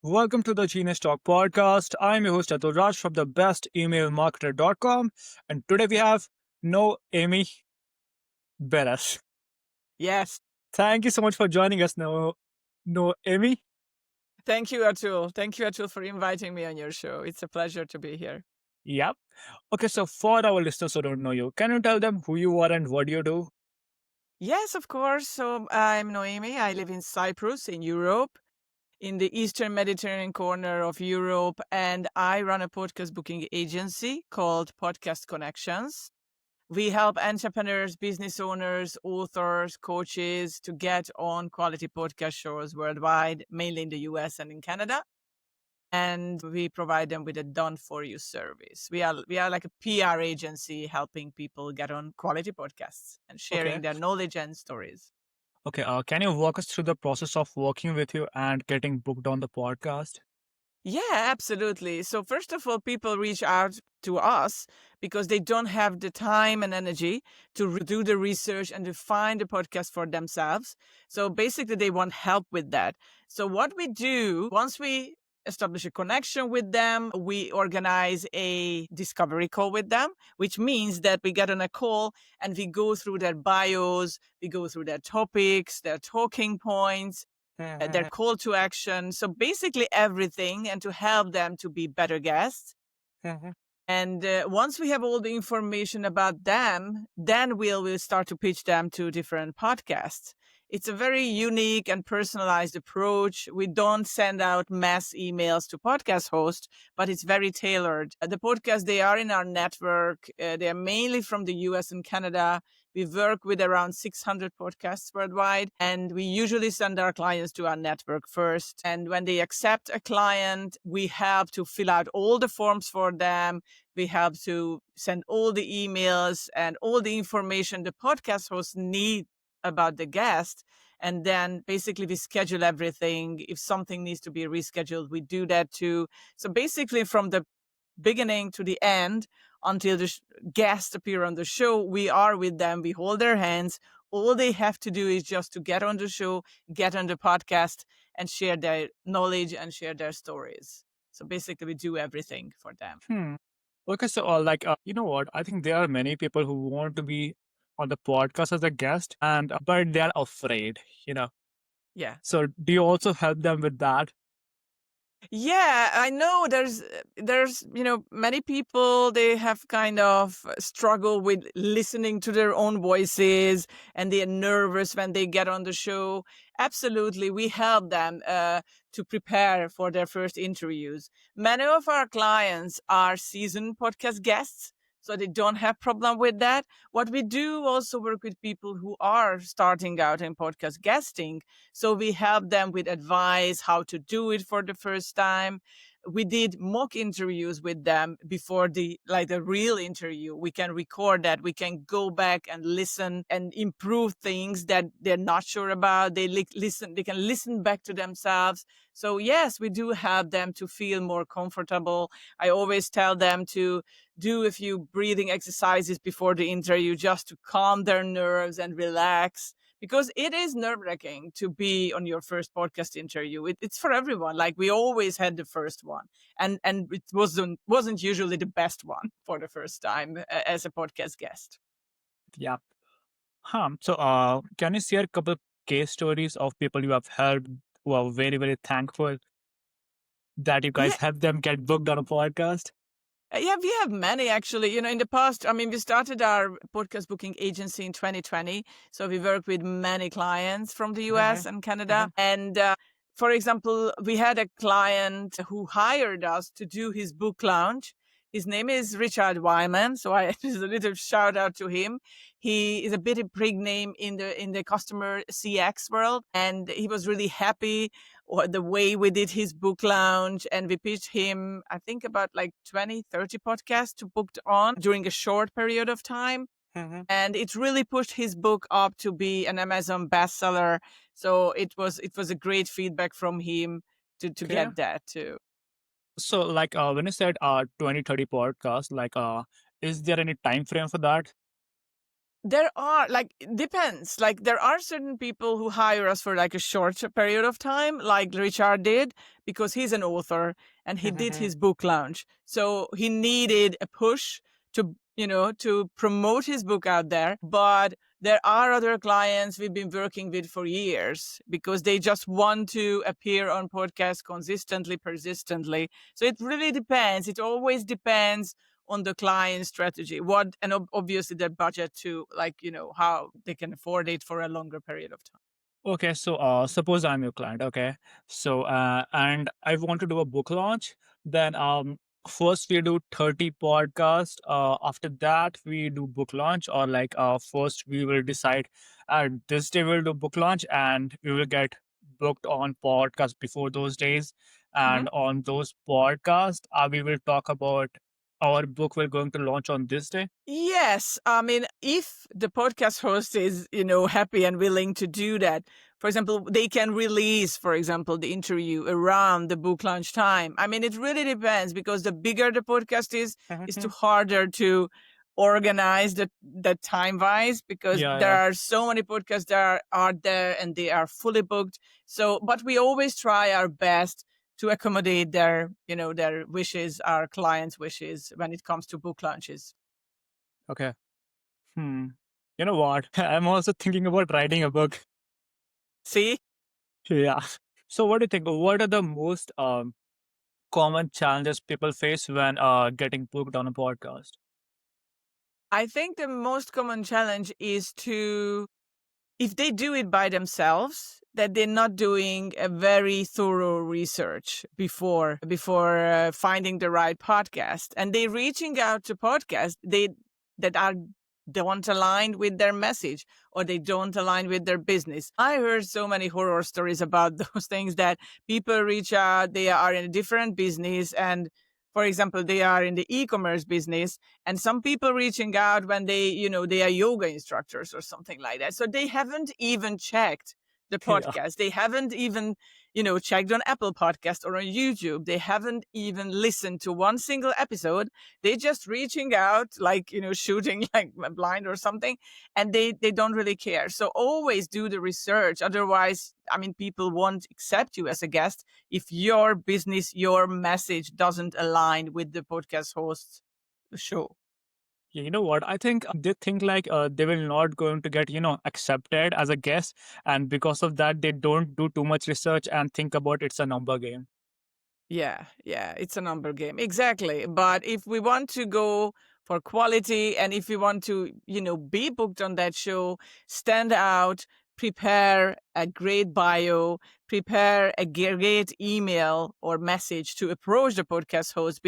Welcome to the Genius Talk podcast. I'm your host Atul Raj from the bestemailmarketer.com, and today we have Noemi Beres. Yes. Thank you so much for joining us, Noemi. Thank you, Atul. Thank you, Atul, for inviting me on your show. It's a pleasure to be here. Yep. Okay, so for our listeners who don't know you, can you tell them who you are and what you do? Yes, of course. So I'm Noemi. I live in Cyprus in Europe, in the Eastern Mediterranean corner of Europe, and I run a podcast booking agency called Podcast Connections. We help entrepreneurs, business owners, authors, coaches to get on quality podcast shows worldwide, mainly in the US and in Canada. And we provide them with a done for you service. We are like a PR agency helping people get on quality podcasts and Okay. sharing their knowledge and stories. Okay. Can you walk us through the process of working with you and getting booked on the podcast? Yeah, absolutely. So first of all, people reach out to us because they don't have the time and energy to do the research and to find the podcast for themselves. So basically, they want help with that. So what we do once we establish a connection with them, we organize a discovery call with them, which means that we get on a call and we go through their bios, we go through their topics, their talking points, their call to action. So basically everything, and to help them to be better guests. And once we have all the information about them, then we'll start to pitch them to different podcasts. It's a very unique and personalized approach. We don't send out mass emails to podcast hosts, but it's very tailored. The podcasts, they are in our network. They are mainly from the US and Canada. We work with around 600 podcasts worldwide, and we usually send our clients to our network first. And when they accept a client, we help to fill out all the forms for them. We help to send all the emails and all the information the podcast hosts need about the guest. And then basically we schedule everything. If something needs to be rescheduled, we do that too. So basically from the beginning to the end until the guests appear on the show, we are with them. We hold their hands. All they have to do is just to get on the show, get on the podcast, and share their knowledge and share their stories. So basically, we do everything for them. Hmm. Okay, so you know what? I think there are many people who want to be on the podcast as a guest, and but they are afraid. You know. Yeah. So do you also help them with that? Yeah, I know there's many people, they have kind of struggle with listening to their own voices, and they're nervous when they get on the show. Absolutely, we help them to prepare for their first interviews. Many of our clients are seasoned podcast guests, so they don't have problem with that. What we do also work with people who are starting out in podcast guesting, so we help them with advice how to do it for the first time. We did mock interviews with them before the real interview. We can record that. We can go back and listen and improve things that they're not sure about. Listen. They can listen back to themselves. So yes, we do help them to feel more comfortable. I always tell them to do a few breathing exercises before the interview just to calm their nerves and relax, because it is nerve wracking to be on your first podcast interview. It's for everyone. Like, we always had the first one, and it wasn't usually the best one for the first time as a podcast guest. Yeah. So can you share a couple case stories of people you have helped who are very very thankful that you guys Yeah, helped them get booked on a podcast? Yeah, we have many actually. In the past, I mean, we started our podcast booking agency in 2020. So we work with many clients from the US and Canada. And for example, we had a client who hired us to do his book launch. His name is Richard Wyman. So I just a little shout out to him. He is a bit of big name in the customer CX world, and he was really happy or the way we did his book launch, and we pitched him, I think, about like 20, 30 podcasts to booked on during a short period of time. And it really pushed his book up to be an Amazon bestseller. So it was a great feedback from him to Okay. get that too. So when you said 2030 podcast, is there any time frame for that? There are, like, it depends. Like, there are certain people who hire us for like a short period of time, like Richard did, because he's an author and he did his book launch. So he needed a push to, to promote his book out there. But there are other clients we've been working with for years because they just want to appear on podcasts consistently, persistently. So it really depends. It always depends on the client strategy, what, and obviously their budget too, like, how they can afford it for a longer period of time. Okay, so suppose I'm your client, okay? So and I want to do a book launch, then first we do 30 podcast, after that we do book launch, or like first we will decide this day we'll do book launch and we will get booked on podcast before those days, Mhm. and on those podcasts we will talk about our book we're going to launch on this day. Yes. I mean, if the podcast host is, happy and willing to do that, for example, they can release, for example, the interview around the book launch time. I mean, it really depends because the bigger the podcast is too harder to organize that time wise because Yeah, there yeah. are so many podcasts that are there and they are fully booked. So, but we always try our best to accommodate their wishes, our clients' wishes when it comes to book launches. Okay. Hmm. You know what? I'm also thinking about writing a book. See? Yeah. So, what do you think? What are the most common challenges people face when getting booked on a podcast? I think the most common challenge is to, if they do it by themselves, that they're not doing a very thorough research before finding the right podcast, and they reaching out to podcasts that are don't align with their message or they don't align with their business. I heard so many horror stories about those things that people reach out, they are in a different business, and for example, they are in the e-commerce business, and some people reaching out when they are yoga instructors or something like that. So they haven't even checked the Yeah. podcast. They haven't even, checked on Apple Podcast or on YouTube. They haven't even listened to one single episode. They just reaching out like, shooting like blind or something, and they don't really care. So always do the research. Otherwise, I mean, people won't accept you as a guest if your business, your message doesn't align with the podcast host's show. Yeah, you know what? I think they think like they will not going to get accepted as a guest, and because of that, they don't do too much research and think about it's a number game. Yeah, it's a number game. Exactly. But if we want to go for quality and if we want to, be booked on that show, stand out, prepare a great bio, prepare a great email or message to approach the podcast host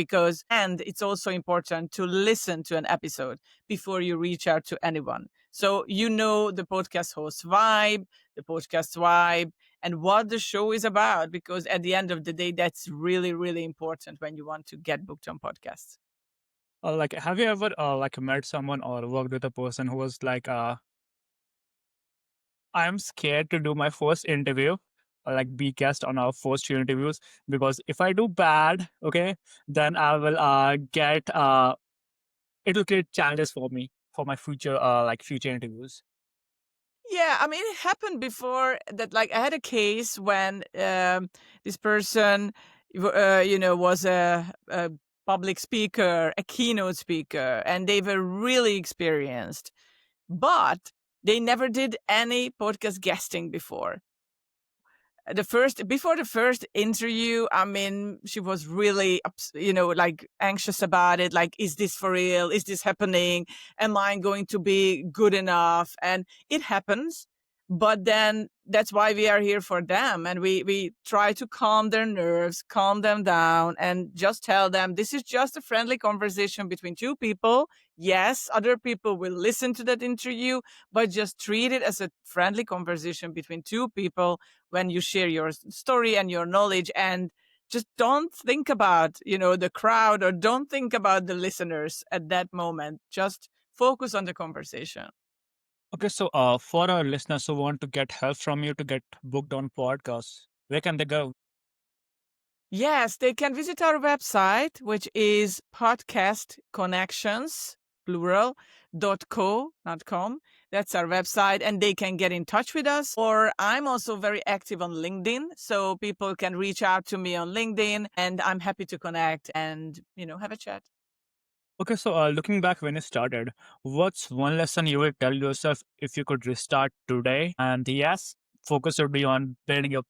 and it's also important to listen to an episode before you reach out to anyone. So, the podcast host vibe, the podcast vibe, and what the show is about, because at the end of the day, that's really, really important when you want to get booked on podcasts. Like, have you ever like met someone or worked with a person who was like, I'm scared to do my first interview, or like be guest on our first few interviews, because if I do bad, okay, then I will get it will create challenges for me for my future like future interviews. Yeah, I mean, it happened before that. Like, I had a case when this person, was a public speaker, a keynote speaker, and they were really experienced, but they never did any podcast guesting before. Before the first interview, I mean, she was really like anxious about it, like, is this for real, is this happening, am I going to be good enough? And it happens, but then that's why we are here for them, and we try to calm their nerves, calm them down, and just tell them this is just a friendly conversation between two people. Yes, other people will listen to that interview, but just treat it as a friendly conversation between two people when you share your story and your knowledge, and just don't think about the crowd, or don't think about the listeners at that moment. Just focus on the conversation. Okay, so for our listeners who want to get help from you to get booked on podcasts, where can they go? Yes, they can visit our website, which is podcastconnections.com. plural, .co, not com. That's our website, and they can get in touch with us. Or I'm also very active on LinkedIn, so people can reach out to me on LinkedIn, and I'm happy to connect and, have a chat. Okay, so looking back when you started, what's one lesson you would tell yourself if you could restart today? And yes, focus would be on building your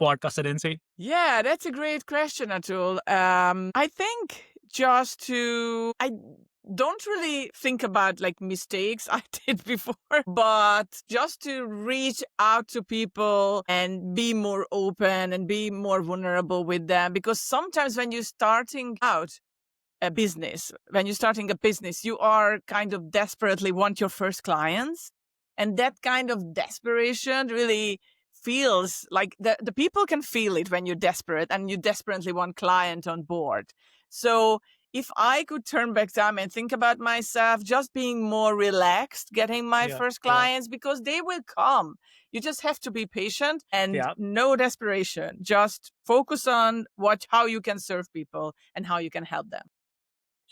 podcast agency. Yeah, that's a great question, Atul. I think I don't really think about like mistakes I did before, but just to reach out to people and be more open and be more vulnerable with them. Because sometimes when you're starting out, when you're starting a business, you are kind of desperately want your first clients. And that kind of desperation really feels like the people can feel it when you're desperate and you desperately want client on board. So if I could turn back time and think about myself, just being more relaxed, getting my Yeah, first yeah, clients, because they will come. You just have to be patient and yeah. no desperation. Just focus on how you can serve people and how you can help them.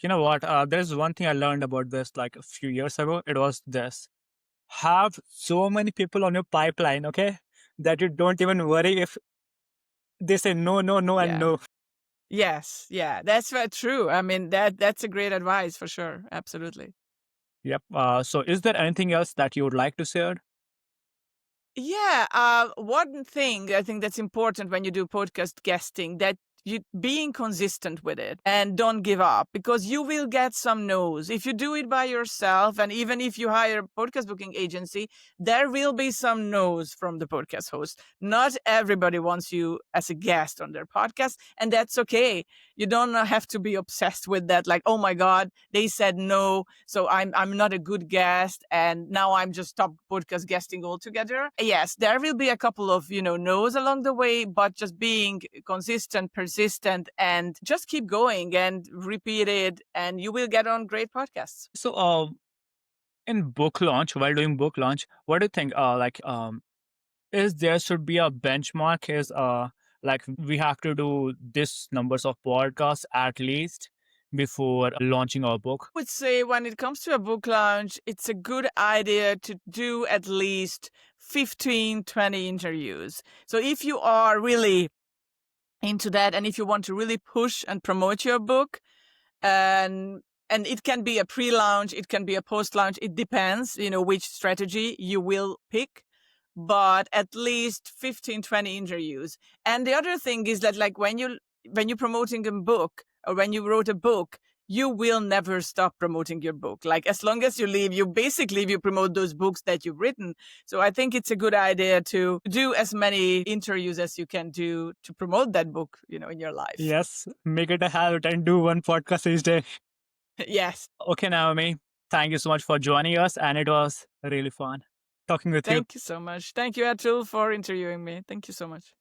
You know what? There's one thing I learned about this like a few years ago. It was this: have so many people on your pipeline, okay, that you don't even worry if they say no, no, no, and Yeah. no. Yes. Yeah. That's very true. I mean, that's a great advice for sure. Absolutely. Yep. So, is there anything else that you would like to share? Yeah, one thing I think that's important when you do podcast guesting, that you being consistent with it and don't give up, because you will get some no's. If you do it by yourself, and even if you hire a podcast booking agency, there will be some no's from the podcast host. Not everybody wants you as a guest on their podcast, and that's okay. You don't have to be obsessed with that, like, oh my God, they said no, so I'm not a good guest, and now I'm just stop podcast guesting altogether. Yes, there will be a couple of no's along the way, but just being consistent, persistent, and just keep going and repeat it, and you will get on great podcasts. So, in book launch, while doing book launch, what do you think? Is there should be a benchmark? Is like we have to do this numbers of podcasts at least before launching our book? Would say when it comes to a book launch, it's a good idea to do at least 15, 20 interviews. So if you are really into that, and if you want to really push and promote your book, and it can be a pre-launch, it can be a post-launch, it depends which strategy you will pick, but at least 15, 20 interviews. And the other thing is that, like, when you're promoting a book, or when you wrote a book, you will never stop promoting your book. Like, as long as you live, you promote those books that you've written. So I think it's a good idea to do as many interviews as you can do to promote that book in your life. Yes, make it a habit and do one podcast each day. Yes. Okay, Naomi, thank you so much for joining us, and it was really fun talking with you. Thank you so much. Thank you, Atul, for interviewing me. Thank you so much.